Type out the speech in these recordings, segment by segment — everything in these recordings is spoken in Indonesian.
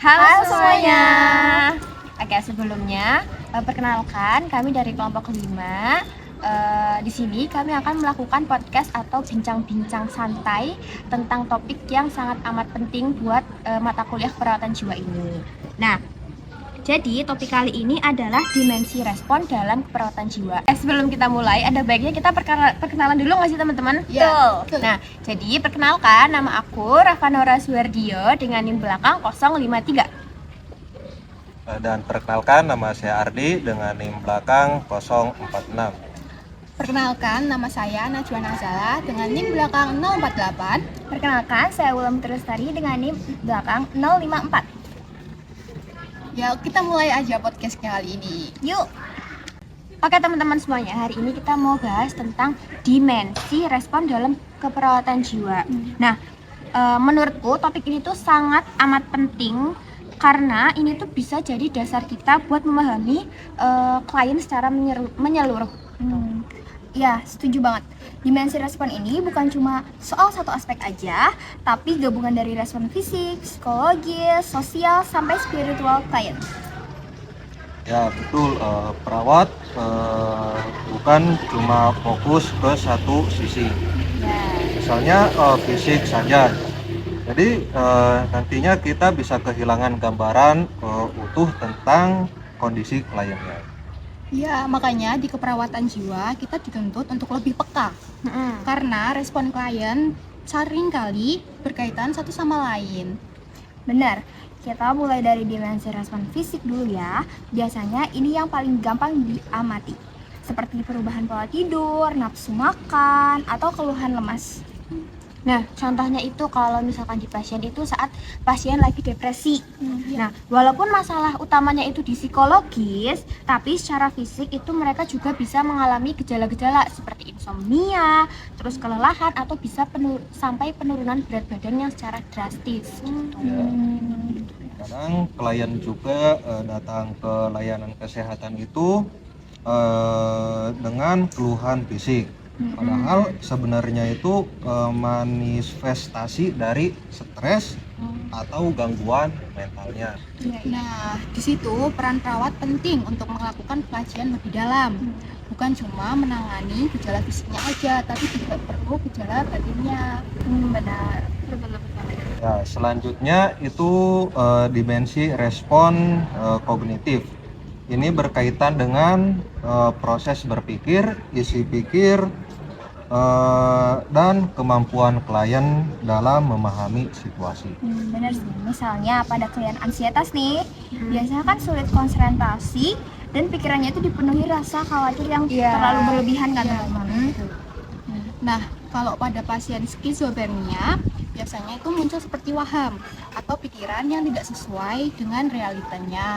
Halo semuanya. Oke, sebelumnya perkenalkan kami dari kelompok 5. Di sini kami akan melakukan podcast atau bincang-bincang santai tentang topik yang sangat amat penting buat mata kuliah keperawatan jiwa ini. Nah, jadi topik kali ini adalah dimensi respon dalam keperawatan jiwa. Sebelum kita mulai, ada baiknya kita perkenalan dulu nggak sih teman-teman? Ya, betul. Nah, jadi perkenalkan, nama aku Rafanora Suwardio dengan NIM belakang 053. Dan perkenalkan, nama saya Ardi dengan NIM belakang 046. Perkenalkan, nama saya Najwa Nazala dengan NIM belakang 048. Perkenalkan, saya Wulan Terustari dengan NIM belakang 054. Ya, kita mulai aja podcastnya kali ini. Yuk. Oke teman-teman semuanya, hari ini kita mau bahas tentang dimensi respon dalam keperawatan jiwa. Nah, menurutku topik ini tuh sangat amat penting karena ini tuh bisa jadi dasar kita buat memahami klien secara menyeluruh. Ya, setuju banget. Dimensi respon ini bukan cuma soal satu aspek aja, tapi gabungan dari respon fisik, psikologis, sosial, sampai spiritual klien. Ya betul, perawat bukan cuma fokus ke satu sisi. Misalnya fisik saja. Jadi nantinya kita bisa kehilangan gambaran utuh tentang kondisi kliennya. Ya, makanya di keperawatan jiwa kita dituntut untuk lebih peka. Karena respon klien seringkali berkaitan satu sama lain. Benar, kita mulai dari dimensi respon fisik dulu ya. Biasanya ini yang paling gampang diamati, seperti perubahan pola tidur, nafsu makan, atau keluhan lemas. Nah, contohnya itu kalau misalkan di pasien itu saat pasien lagi depresi. Nah, walaupun masalah utamanya itu di psikologis, tapi secara fisik itu mereka juga bisa mengalami gejala-gejala seperti insomnia, terus kelelahan, atau bisa sampai penurunan berat badan yang secara drastis. Kadang klien juga datang ke layanan kesehatan itu dengan keluhan fisik. Padahal sebenarnya itu manifestasi dari stres atau gangguan mentalnya. Nah, di situ peran perawat penting untuk melakukan kajian lebih dalam. Bukan cuma menangani gejala fisiknya aja, tapi juga perlu gejala batinnya. Benar. Ya, selanjutnya itu dimensi respon kognitif. Ini berkaitan dengan proses berpikir, isi pikir, dan kemampuan klien dalam memahami situasi. Benar sih, misalnya pada klien ansietas nih, biasanya kan sulit konsentrasi dan pikirannya itu dipenuhi rasa khawatir yang terlalu berlebihan kan teman-teman. Nah, kalau pada pasien skizofrenia, biasanya itu muncul seperti waham atau pikiran yang tidak sesuai dengan realitanya.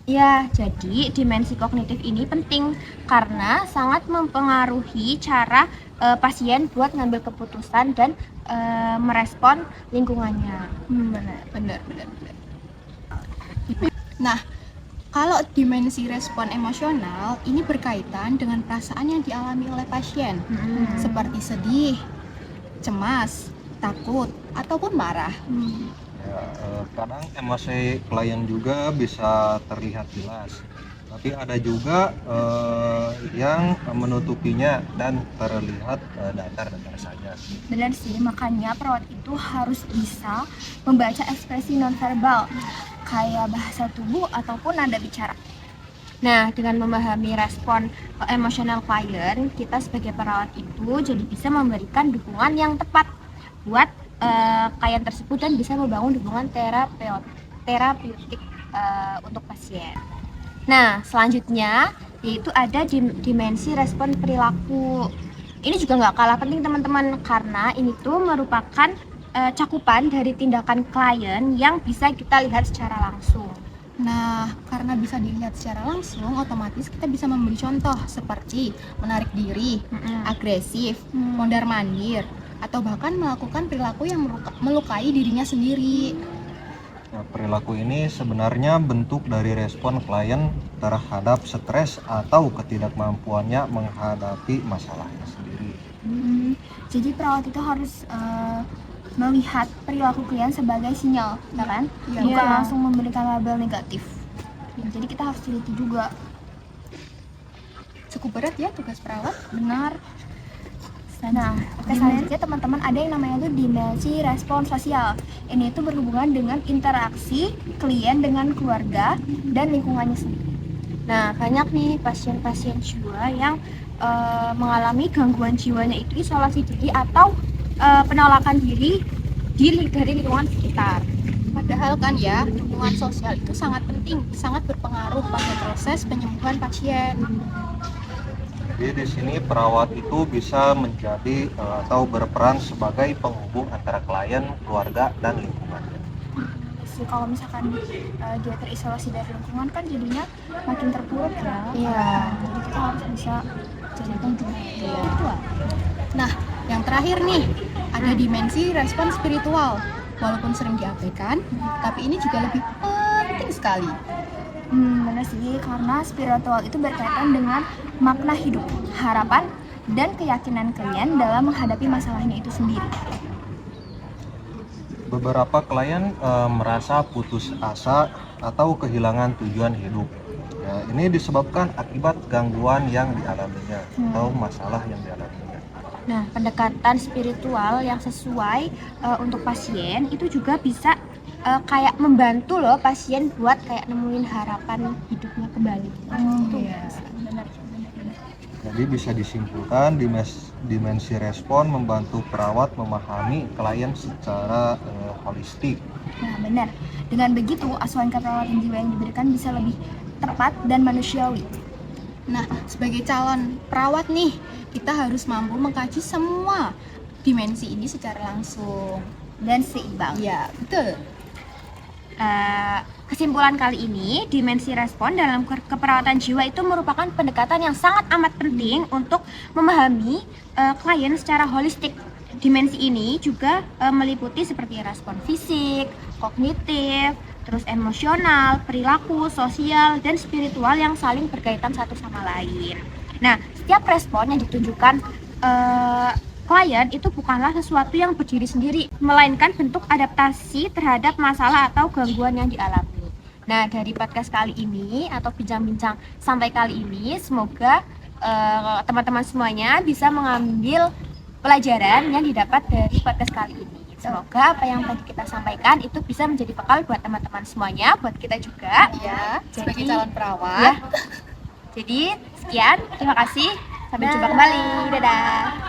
Ya, jadi dimensi kognitif ini penting karena sangat mempengaruhi cara pasien buat ngambil keputusan dan merespon lingkungannya. Benar. Nah, kalau dimensi respon emosional ini berkaitan dengan perasaan yang dialami oleh pasien, seperti sedih, cemas, takut, ataupun marah. Ya, kadang emosi klien juga bisa terlihat jelas, tapi ada juga yang menutupinya dan terlihat datar-datar saja. Benar sih, makanya perawat itu harus bisa membaca ekspresi nonverbal kayak bahasa tubuh ataupun nada bicara. Nah, dengan memahami respon emosional klien, kita sebagai perawat itu jadi bisa memberikan dukungan yang tepat buat klien tersebut dan bisa membangun dukungan terapeutik untuk pasien. Nah, selanjutnya yaitu ada dimensi respon perilaku. Ini juga nggak kalah penting teman-teman, karena ini tuh merupakan cakupan dari tindakan klien yang bisa kita lihat secara langsung. Nah, karena bisa dilihat secara langsung, otomatis kita bisa memberi contoh seperti menarik diri, agresif, mondar-mandir, atau bahkan melakukan perilaku yang melukai dirinya sendiri. Nah, perilaku ini sebenarnya bentuk dari respon klien terhadap stres atau ketidakmampuannya menghadapi masalahnya sendiri. Jadi perawat itu harus melihat perilaku klien sebagai sinyal, ya kan? Iya. Bukan Iya. langsung memberikan label negatif. Jadi kita harus teliti juga. Cukup berat ya tugas perawat. Benar. Nah, oke, selanjutnya teman-teman ada yang namanya tuh dimensi respon sosial. Ini itu berhubungan dengan interaksi klien dengan keluarga dan lingkungannya sendiri. Nah, banyak nih pasien-pasien jiwa yang mengalami gangguan jiwanya itu isolasi diri atau penolakan diri dari lingkungan sekitar. Padahal kan ya, dukungan sosial itu sangat penting, sangat berpengaruh pada proses penyembuhan pasien. Jadi di sini perawat itu bisa menjadi atau berperan sebagai penghubung antara klien, keluarga, dan lingkungannya. Jadi kalau misalkan dia terisolasi dari lingkungan kan jadinya makin terpuruk ya. Iya. Jadi kita harus bisa jadi penghubung. Spiritual. Nah, yang terakhir nih, ada dimensi respon spiritual. Walaupun sering diabaikan, tapi ini juga lebih penting sekali. Benar sih, karena spiritual itu berkaitan dengan makna hidup, harapan, dan keyakinan klien dalam menghadapi masalahnya itu sendiri. Beberapa klien merasa putus asa atau kehilangan tujuan hidup. Ya, ini disebabkan akibat gangguan yang dialaminya atau masalah yang dialaminya. Nah, pendekatan spiritual yang sesuai untuk pasien itu juga bisa kayak membantu loh pasien buat kayak nemuin harapan hidupnya kembali. Itu iya. benar. Jadi bisa disimpulkan dimensi respon membantu perawat memahami klien secara holistik. Nah, benar. Dengan begitu, asuhan keperawatan jiwa yang diberikan bisa lebih tepat dan manusiawi. Nah, sebagai calon perawat nih, kita harus mampu mengkaji semua dimensi ini secara langsung. Dan seimbang. Iya, betul. Kesimpulan kali ini, dimensi respon dalam keperawatan jiwa itu merupakan pendekatan yang sangat amat penting untuk memahami klien secara holistik. Dimensi ini juga meliputi seperti respon fisik, kognitif, terus emosional, perilaku, sosial, dan spiritual yang saling berkaitan satu sama lain. Nah, setiap respon yang ditunjukkan klien itu bukanlah sesuatu yang berdiri sendiri, melainkan bentuk adaptasi terhadap masalah atau gangguan yang dialami. Nah, dari podcast kali ini atau bincang-bincang sampai kali ini, semoga teman-teman semuanya bisa mengambil pelajaran yang didapat dari podcast kali ini. Semoga apa yang tadi kita sampaikan itu bisa menjadi bekal buat teman-teman semuanya, buat kita juga. Ya, sebagai Jadi, calon perawat. Ya. Jadi, sekian. Terima kasih. Sampai jumpa kembali. Dadah.